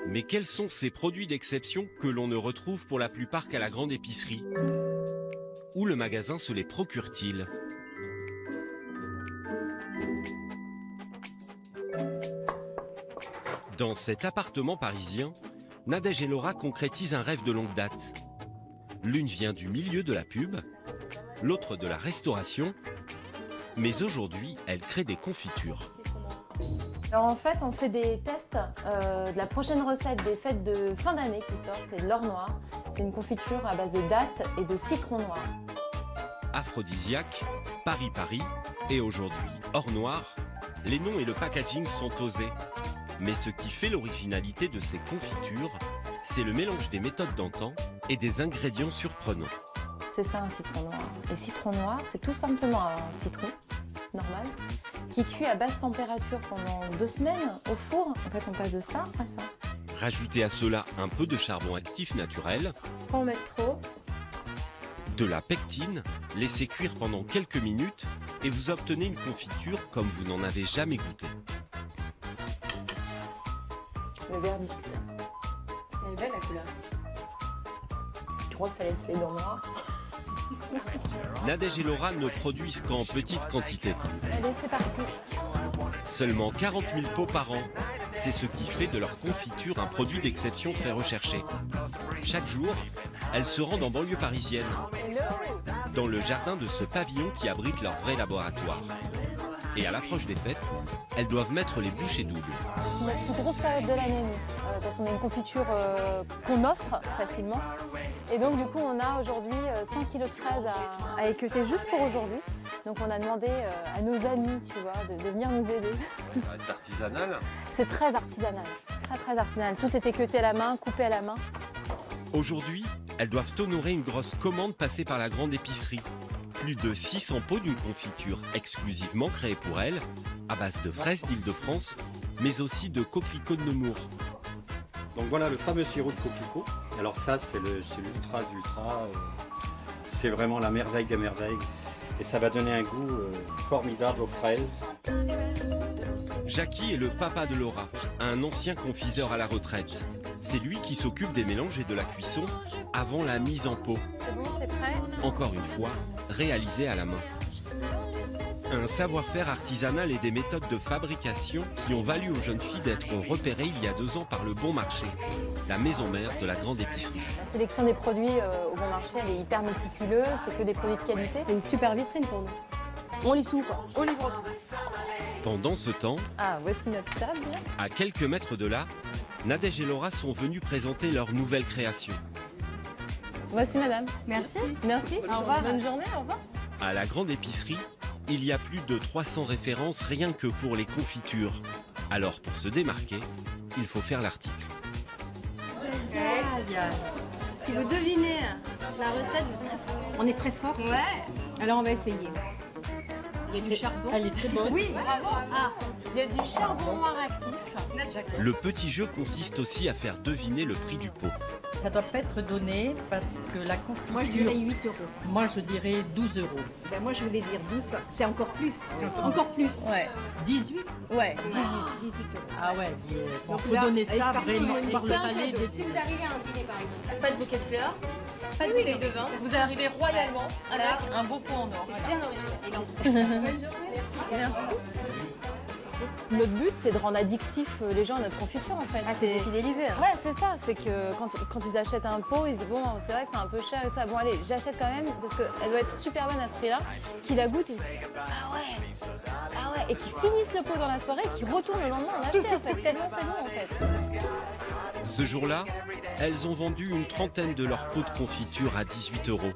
Mais quels sont ces produits d'exception que l'on ne retrouve pour la plupart qu'à la grande épicerie? Où le magasin se les procure-t-il? Dans cet appartement parisien, Nadège et Laura concrétisent un rêve de longue date. L'une vient du milieu de la pub, l'autre de la restauration, mais aujourd'hui, elle crée des confitures. Alors en fait, on fait des tests de la prochaine recette des fêtes de fin d'année qui sort, c'est l'or noir. C'est une confiture à base de dattes et de citron noir. Aphrodisiaque, Paris et aujourd'hui or noir, les noms et le packaging sont osés. Mais ce qui fait l'originalité de ces confitures, c'est le mélange des méthodes d'antan et des ingrédients surprenants. C'est ça un citron noir. Et citron noir, c'est tout simplement un citron normal qui cuit à basse température pendant 2 semaines au four. En fait, on passe de ça à ça. Rajoutez à cela un peu de charbon actif naturel, Pas en mettre trop. de la pectine, laissez cuire pendant quelques minutes et vous obtenez une confiture comme vous n'en avez jamais goûté. Le verdict. Elle est belle la couleur. Je crois que ça laisse les dents noires. Nadège et Laura ne produisent qu'en petite quantité. Allez, c'est parti. Seulement 40 000 pots par an. C'est ce qui fait de leur confiture un produit d'exception très recherché. Chaque jour, elles se rendent en banlieue parisienne, dans le jardin de ce pavillon qui abrite leur vrai laboratoire. Et à l'approche des fêtes, elles doivent mettre les bouchées doubles. C'est notre plus grosse période de l'année, nous, parce qu'on a une confiture qu'on offre facilement. Et donc, du coup, on a aujourd'hui 100 kg de fraises à équeuter juste pour aujourd'hui. Donc, on a demandé à nos amis, tu vois, de venir nous aider. C'est artisanal. C'est très artisanal, très artisanal. Tout est équeuté à la main, coupé à la main. Aujourd'hui, elles doivent honorer une grosse commande passée par la grande épicerie. Plus de 600 pots d'une confiture exclusivement créée pour elles, à base de fraises d'Île-de-France, mais aussi de coquelicots de Nemours. Donc voilà le fameux sirop de coquelicot. Alors ça c'est l'ultra d'ultra, c'est vraiment la merveille des merveilles. Et ça va donner un goût formidable aux fraises. Jackie est le papa de Laura, un ancien confiseur à la retraite. C'est lui qui s'occupe des mélanges et de la cuisson avant la mise en pot. C'est bon, c'est prêt? Encore une fois, réalisé à la main. Un savoir-faire artisanal et des méthodes de fabrication qui ont valu aux jeunes filles d'être repérées il y a 2 ans par le Bon Marché, la maison mère de la grande épicerie. La sélection des produits au Bon Marché, elle est hyper méticuleuse, c'est que des produits de qualité. C'est une super vitrine pour nous. On livre tout, quoi. On livre tout. Pendant ce temps, Ah, voici notre table. à quelques mètres de là, Nadège et Laura sont venus présenter leur nouvelle création. Voici madame. Merci. Merci. Au revoir. Bonne journée, au revoir. À la grande épicerie, il y a plus de 300 références rien que pour les confitures. Alors pour se démarquer, il faut faire l'article. Si vous devinez la recette, vous êtes très fort. On est très fort. Ouais. Alors on va essayer. Il y a du charbon. Elle est très bonne. Oui, bravo. Ah, Il y a du charbon noir actif. Le petit jeu consiste aussi à faire deviner le prix du pot. Ça doit pas être donné parce que la confiture... moi je dirais 8 euros. Moi, je dirais 12 euros. Ben moi je voulais dire 12, c'est encore plus. Encore plus. Ouais. 18? Ouais. 18 euros. Ah ouais, il Donc faut là, donner avec ça parcimonie. vraiment par le C'est un palais cadeau. des... Si vous arrivez à un dîner par exemple, pas de bouquet de fleurs, pas de bouteille de vin, Vous arrivez royalement avec un beau pot en or. c'est bien original. Bonne journée. Notre but, c'est de rendre addictif les gens à notre confiture, en fait. Ah, c'est de fidéliser. Hein. Ouais, c'est ça. C'est que quand ils achètent un pot, ils se disent bon, c'est vrai que c'est un peu cher et tout ça. Bon, allez, j'achète quand même parce qu'elle doit être super bonne à ce prix-là. Qu'ils la goûtent, ils se disent ah ouais, et qu'ils finissent le pot dans la soirée et qu'ils retournent le lendemain en acheter, en fait. Tellement c'est bon, en fait. Ce jour-là, elles ont vendu une trentaine de leurs pots de confiture à 18 euros.